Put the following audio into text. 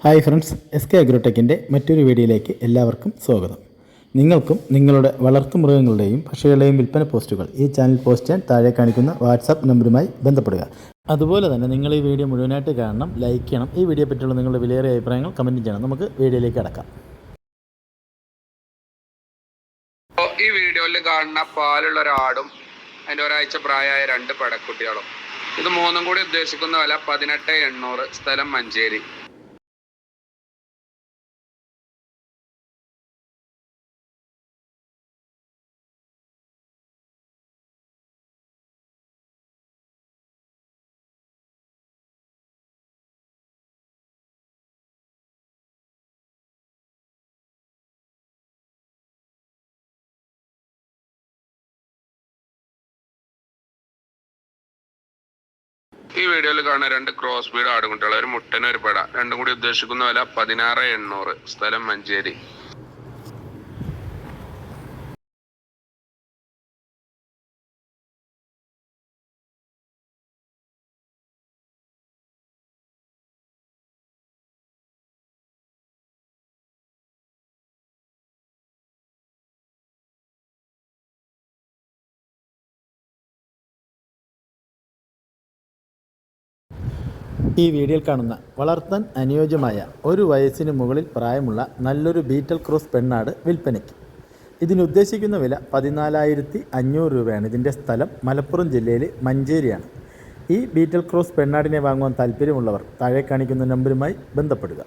Hi friends, SK അഗ്രോടെക്കിൻ്റെ മറ്റൊരു വീഡിയോയിലേക്ക് എല്ലാവർക്കും സ്വാഗതം. നിങ്ങൾക്കും നിങ്ങളുടെ വളർത്തുമൃഗങ്ങളുടെയും പക്ഷികളുടെയും വിൽപ്പന പോസ്റ്റുകൾ ഈ ചാനൽ പോസ്റ്റ് ചെയ്യാൻ താഴെ കാണിക്കുന്ന വാട്സാപ്പ് നമ്പറുമായി ബന്ധപ്പെടുക. അതുപോലെ തന്നെ നിങ്ങൾ ഈ വീഡിയോ മുഴുവനായിട്ട് കാണണം, ലൈക്ക് ചെയ്യണം. ഈ വീഡിയോ പറ്റിയുള്ള നിങ്ങളുടെ വിലയേറിയ അഭിപ്രായങ്ങൾ കമൻറ്റ് ചെയ്യണം. നമുക്ക് വീഡിയോയിലേക്ക് കടക്കാം. ഈ വീഡിയോയിൽ കാണുന്ന പാലുള്ള ഒരാടും അതിൻ്റെ ഒരാഴ്ച പ്രായമായ 2 പടക്കുട്ടികളും, ഇത് മൂന്നും കൂടി ഉദ്ദേശിക്കുന്ന വില 18,800, സ്ഥലം മഞ്ചേരി. ഈ വീഡിയോയിൽ കാണുന്ന 2 ക്രോസ് ബീഡ് ആടുകുട്ടികൾ, ഒരു മുട്ടന് ഒരു പട, രണ്ടും കൂടി ഉദ്ദേശിക്കുന്ന വില 16,800, സ്ഥലം മഞ്ചേരി. ഈ വീഡിയോയിൽ കാണുന്ന വളർത്താൻ അനുയോജ്യമായ 1 വയസ്സിന് മുകളിൽ പ്രായമുള്ള നല്ലൊരു ബീറ്റൽ ക്രോസ് പെണ്ണാട് വിൽപ്പനയ്ക്ക്. ഇതിനുദ്ദേശിക്കുന്ന വില 14,500 രൂപയാണ്. ഇതിൻ്റെ സ്ഥലം മലപ്പുറം ജില്ലയിലെ മഞ്ചേരിയാണ്. ഈ ബീറ്റൽ ക്രോസ് പെണ്ണാടിനെ വാങ്ങുവാൻ താല്പര്യമുള്ളവർ താഴെ കാണിക്കുന്ന നമ്പറുമായി ബന്ധപ്പെടുക.